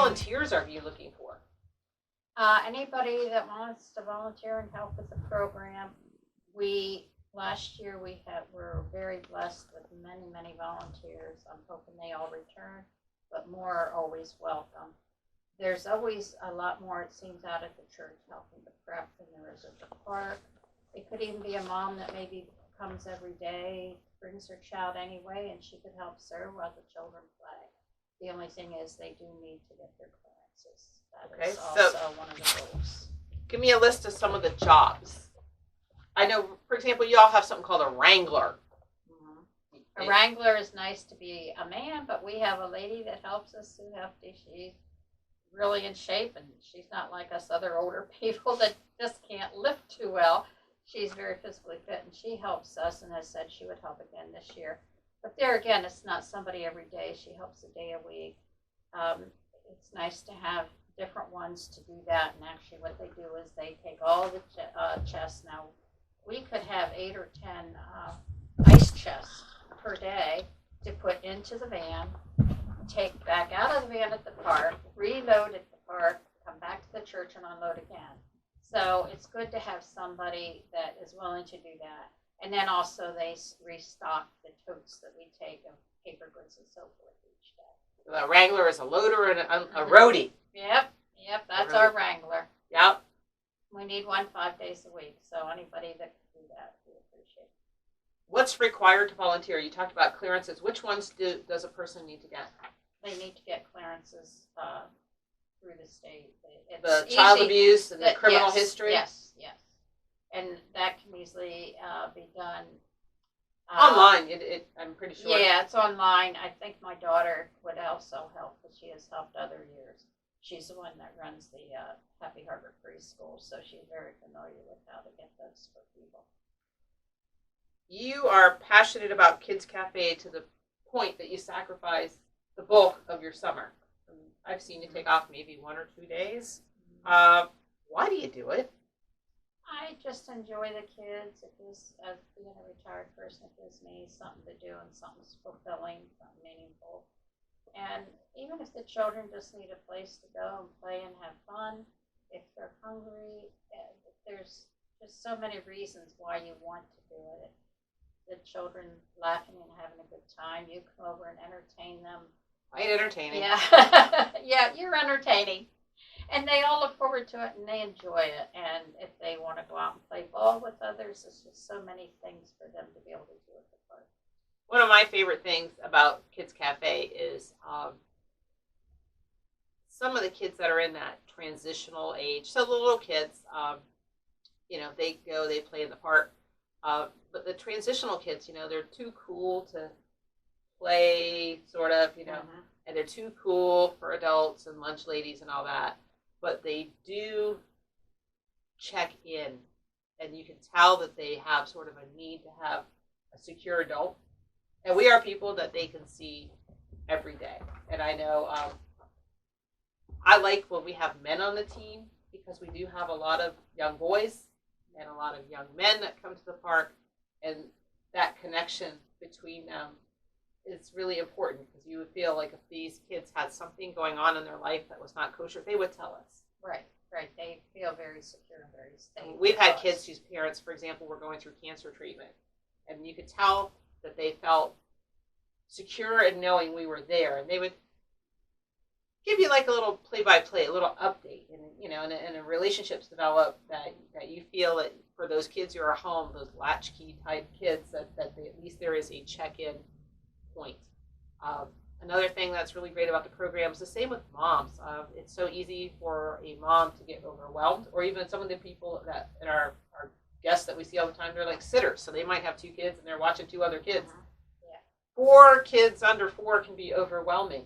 volunteers are you looking for? Anybody that wants to volunteer and help with the program, last year we're very blessed with many volunteers. I'm hoping they all return, but more are always welcome. There's always a lot more, it seems, out at the church helping the prep than there is at the park. It could even be a mom that maybe comes every day, brings her child anyway, and she could help serve while the children play. The only thing is they do need to get their clearances. That is also one of the rules. Give me a list of some of the jobs. I know, for example, you all have something called a wrangler. Mm-hmm. A wrangler is nice to be a man, but we have a lady that helps us, Sue Hefty. She's really in shape, and she's not like us other older people that just can't lift too well. She's very physically fit, and she helps us, and has said she would help again this year. But there again, it's not somebody every day. She helps a day a week. It's nice to have different ones to do that, and actually what they do is they take all the chests. Now, we could have 8 or 10 ice chests per day to put into the van, take back out of the van at the park, reload at the park, come back to the church and unload again. So it's good to have somebody that is willing to do that. And then also they restock the totes that we take of paper goods and so forth each day. A wrangler is a loader and a roadie. Yep, that's our wrangler. Yep. We need one 5 days a week, so anybody that can do that, we appreciate it. What's required to volunteer? You talked about clearances. Which ones does a person need to get? They need to get clearances through the state. The child abuse and the criminal history? Yes. And that can easily be done. Online, I'm pretty sure. Yeah, it's online. I think my daughter would also help, because she has helped other years. She's the one that runs the Happy Harbor Preschool, so she's very familiar with how to get those for people. You are passionate about Kids Cafe to the point that you sacrifice the bulk of your summer. I've seen you take off maybe 1 or 2 days. Why do you do it? I just enjoy the kids. It gives, as being a retired person, it gives me something to do and something fulfilling, something meaningful. And even if the children just need a place to go and play and have fun, if they're hungry, there's just so many reasons why you want to do it. The children laughing and having a good time, you come over and entertain them. Quite entertaining. Yeah, yeah, you're entertaining. And they all look forward to it, and they enjoy it. And if they want to go out and play ball with others, there's just so many things for them to be able to do at the park. One of my favorite things about Kids Cafe is some of the kids that are in that transitional age. So the little kids, they go, they play in the park. But the transitional kids, they're too cool to play, sort of, Mm-hmm. and they're too cool for adults and lunch ladies and all that. But they do check in, and you can tell that they have sort of a need to have a secure adult. And we are people that they can see every day. And I know I like when we have men on the team, because we do have a lot of young boys and a lot of young men that come to the park, and that connection between them is really important, because you would feel like if these kids had something going on in their life that was not kosher, they would tell us. Right. They feel very secure and very stable. We've had kids whose parents, for example, were going through cancer treatment, and you could tell that they felt secure in knowing we were there, and they would give you like a little play-by-play, a little update, and a relationships develop that you feel that for those kids who are home, those latchkey type kids, that they, at least there is a check-in point. Another thing that's really great about the program is the same with moms. It's so easy for a mom to get overwhelmed, or even some of the people that are our guests that we see all the time, they're like sitters, so they might have 2 kids and they're watching 2 other kids. Yeah. 4 kids under 4 can be overwhelming,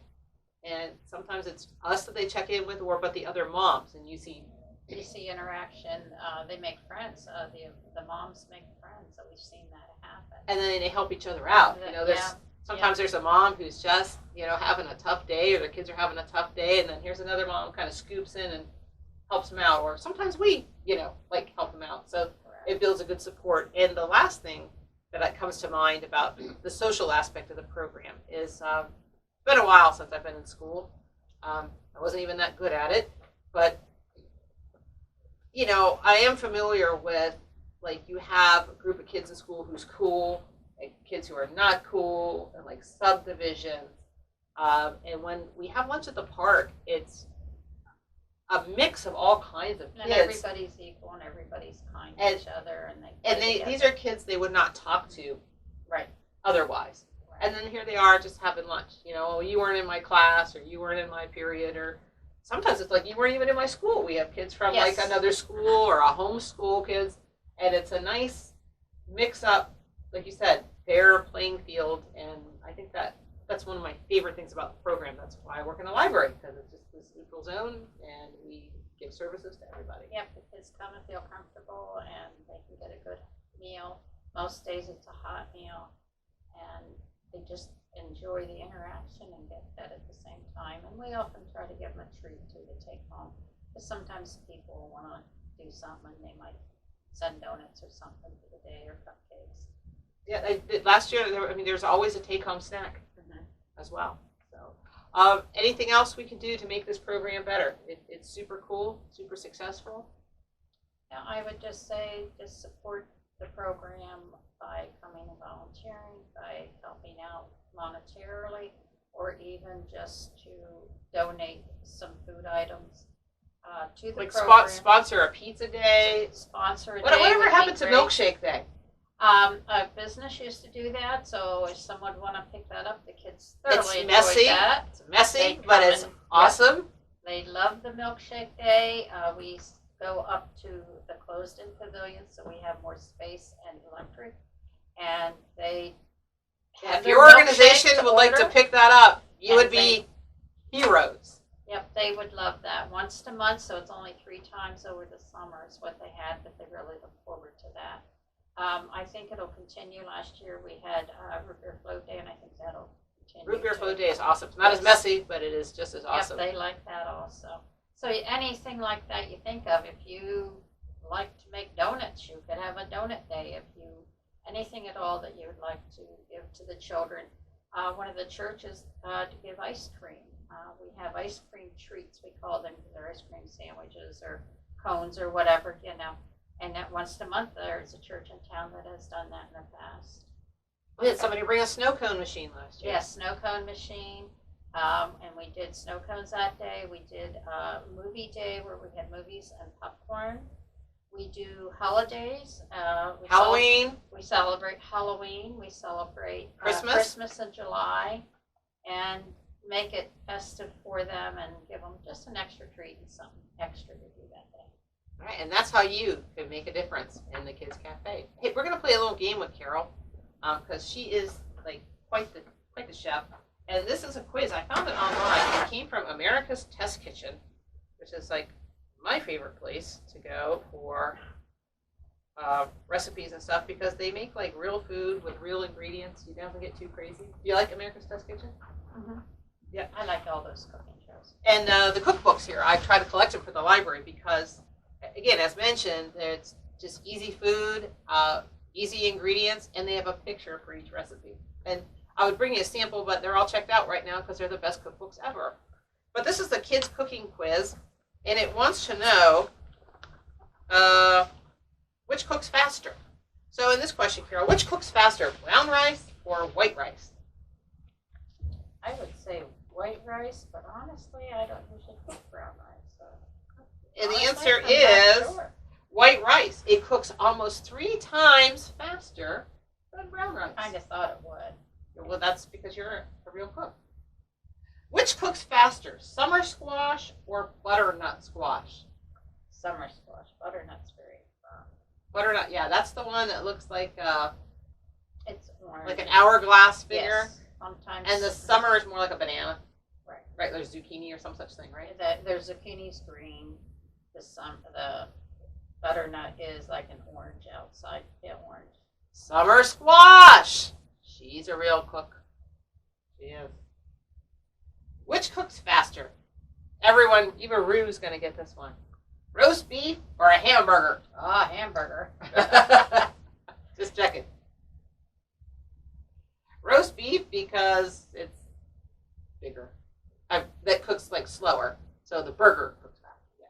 and sometimes it's us that they check in with, but the other moms, and you see interaction. They make friends. The moms make friends, so we've seen that happen. And then they help each other out. Sometimes there's a mom who's just, having a tough day, or their kids are having a tough day, and then here's another mom who kind of scoops in and helps them out. Or sometimes we, help them out. So it builds a good support. And the last thing that comes to mind about the social aspect of the program is it's been a while since I've been in school, I wasn't even that good at it, but you know, I am familiar with, like, you have a group of kids in school who's cool, and kids who are not cool, and like subdivisions. And when we have lunch at the park, it's a mix of all kinds of kids. And everybody's equal and everybody's kind to each other, and these are kids they would not talk to right otherwise. Right. And then here they are just having lunch. You know, you weren't in my class, or you weren't in my period, or sometimes it's like you weren't even in my school. We have kids from like another school or a homeschool kids, and it's a nice mix up, like you said, fair playing field. And I think that's one of my favorite things about the program. That's why I work in a library, because it's just this neutral zone, and we give services to everybody. Yep, the kids come and feel comfortable, and they can get a good meal. Most days it's a hot meal, and they just enjoy the interaction and get fed at the same time. And we often try to give them a treat too to take home, because sometimes people want to do something and they might send donuts or something for the day, or cupcakes. Yeah, last year there's always a take-home snack as well. So, anything else we can do to make this program better? It's super cool, super successful. Now, I would just say just support the program by coming and volunteering, by helping out monetarily, or even just to donate some food items to the program. Sponsor a pizza day. Sponsor a day. Whatever happened to Milkshake Day? A business used to do that, so if someone would want to pick that up, the kids thoroughly enjoy that. It's messy, but it's awesome. Yep, they love the Milkshake Day. We go up to the closed-in pavilion, so we have more space and electric. And they if your organization would like to pick that up, you would be heroes. Yep, they would love that. Once a month, so it's only 3 times over the summer is what they had, but they really look forward to that. I think it'll continue. Last year we had Root Beer Float Day, and I think that'll continue. Root Beer Float Day is awesome. It's not as messy, but it is just as awesome. Yep, they like that also. So anything like that you think of, if you like to make donuts, you could have a donut day. If you anything at all that you would like to give to the children. One of the churches to give ice cream. We have ice cream treats, we call them, because they're ice cream sandwiches or cones or whatever, you know. And that once a month there's a church in town that has done that in the past. We had somebody bring a snow cone machine last year. Yes, snow cone machine. And we did snow cones that day. We did movie day where we had movies and popcorn. We do holidays. Halloween. We celebrate Halloween. We celebrate Christmas in July, and make it festive for them and give them just an extra treat and something extra to do that day. All right, and that's how you can make a difference in the Kids Cafe. Hey, we're going to play a little game with Carol, because she is like quite the chef. And this is a quiz. I found it online. It came from America's Test Kitchen, which is like my favorite place to go for recipes and stuff, because they make like real food with real ingredients. You don't have to get too crazy. Do you like America's Test Kitchen? Mm-hmm. Yeah, I like all those cooking shows. And the cookbooks here, I try to collect them for the library because, again, as mentioned, it's just easy food, easy ingredients, and they have a picture for each recipe. And I would bring you a sample, but they're all checked out right now because they're the best cookbooks ever. But this is the kids cooking quiz, and it wants to know which cooks faster. So in this question, Carol, which cooks faster, brown rice or white rice? I would say white rice, but honestly, I don't usually cook brown rice. So. And the answer is white rice. It cooks almost 3 times faster than brown rice. I kind of thought it would. Well, that's because you're a real cook. Which cooks faster, summer squash or butternut squash? Summer squash. Butternut's very fun. Butternut, yeah, that's the one that looks like it's orange, like an hourglass figure. Yes, sometimes. And the summer is more like a banana. Right. Right, there's zucchini or some such thing, right? There's zucchini's green. The butternut is like an orange outside, pale orange. Summer squash. She's a real cook. She is. Which cooks faster? Everyone, even Rue's going to get this one. Roast beef or a hamburger? Hamburger. Just checking. Roast beef because it's bigger. That cooks like like slower. So the burger cooks faster. Yeah.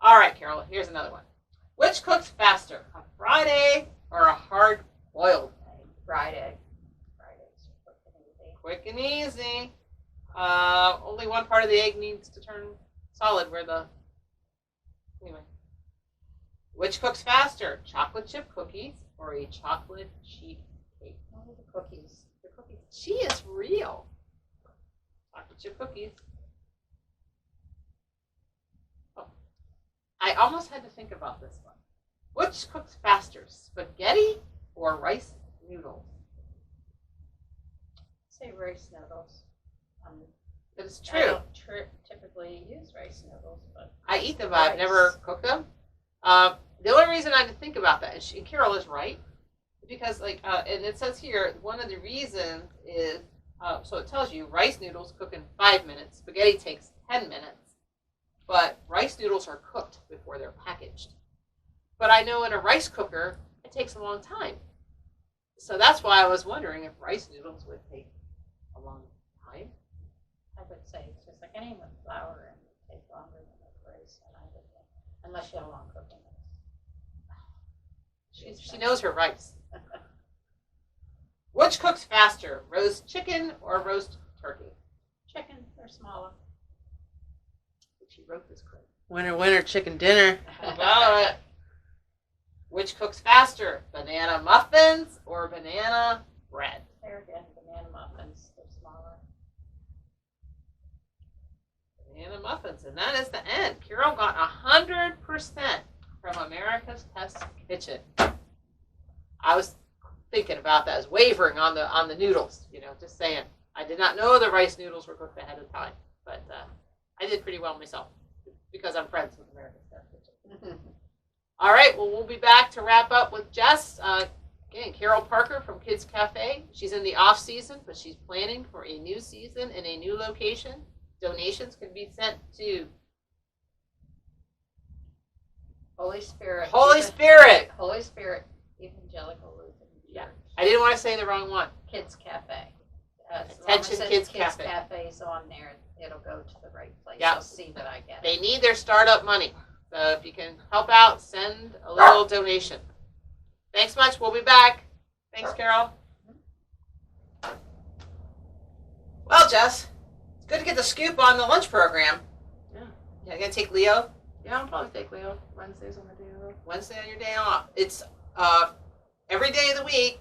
All right, Carol, here's another one. Which cooks faster, a fried egg or a hard-boiled egg? Fried egg. Fried eggs are Quick and easy. Only one part of the egg needs to turn solid anyway. Which cooks faster, chocolate chip cookies or a chocolate sheet cake? Oh, the cookies. The cookies. She is real. Chocolate chip cookies. Oh. I almost had to think about this one. Which cooks faster, spaghetti or rice noodles? Say rice noodles. But it's I true. don't typically use rice noodles, but I eat them, but I've never cooked them. The only reason I had to think about that, and Carol is right, because and it says here, one of the reasons is, so it tells you rice noodles cook in 5 minutes, spaghetti takes 10 minutes, but rice noodles are cooked before they're packaged. But I know in a rice cooker, it takes a long time. So that's why I was wondering if rice noodles would take a long time. I would say it's just like anything with flour and it takes longer than with rice, and I would think, unless you have a long cooking. She knows her rice. Which cooks faster, roast chicken or roast turkey? Chicken, they're smaller. She wrote this quick. Winner, winner, chicken dinner. How about it? Which cooks faster, banana muffins or banana bread? There again, banana muffins, they're smaller. Banana muffins, and that is the end. Carol got 100% from America's Test Kitchen. I was thinking about that, I was wavering on the noodles, just saying. I did not know the rice noodles were cooked ahead of time, but I did pretty well myself because I'm friends with America's Test Kitchen. All right, well, we'll be back to wrap up with Jess. Again, Carol Parker from Kids Cafe. She's in the off season, but she's planning for a new season in a new location. Donations can be sent to Holy Spirit. Holy Spirit. Holy Spirit Evangelical Lutheran Church. Yeah. I didn't want to say the wrong one. Kids Cafe. Attention Kids Cafe. Cafe's on there. It'll go to the right place. Yeah. You'll see that I get it. They need their startup money. So if you can help out, send a little donation. Thanks much. We'll be back. Thanks, Carol. Well, Jess, it's good to get the scoop on the lunch program. Yeah. Yeah, gonna take Leo? Yeah, I'll probably take Leo. Wednesdays on my day off. Wednesday on your day off. It's every day of the week,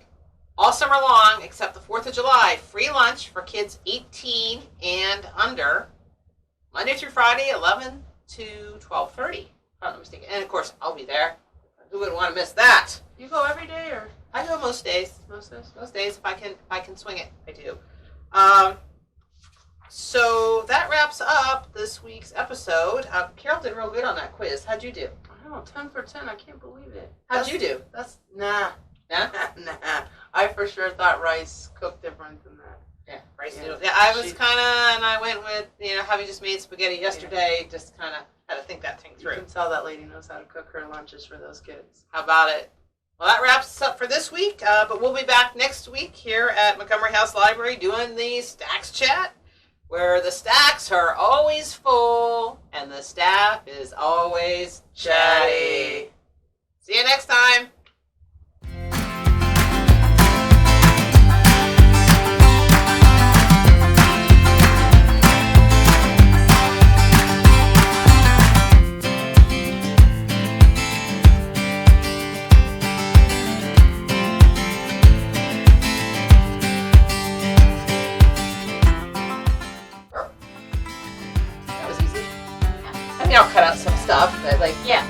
all summer long, except the 4th of July. Free lunch for kids 18 and under. Monday through Friday, 11 to 12:30. If I'm not mistaken. And of course, I'll be there. Who wouldn't want to miss that? You go every day or I go most days. most days? Most days, if I can swing it, I do. So that wraps up this week's episode. Carol did real good on that quiz. How'd you do? I don't know, 10 for 10. I can't believe it. How'd you do? That's nah. Nah? Nah. I for sure thought rice cooked different than that. Yeah, rice Yeah. noodles. Yeah, I was She- kind of, and I went with, having just made spaghetti yesterday, just kind of had to think that thing You through. can tell that lady knows how to cook her lunches for those kids. How about it? Well, that wraps us up for this week, but we'll be back next week here at Montgomery House Library doing the Stacks Chat, where the stacks are always full and the staff is always chatty. See you next time. That was easy. I mean, I'll cut out some stuff, but Yeah.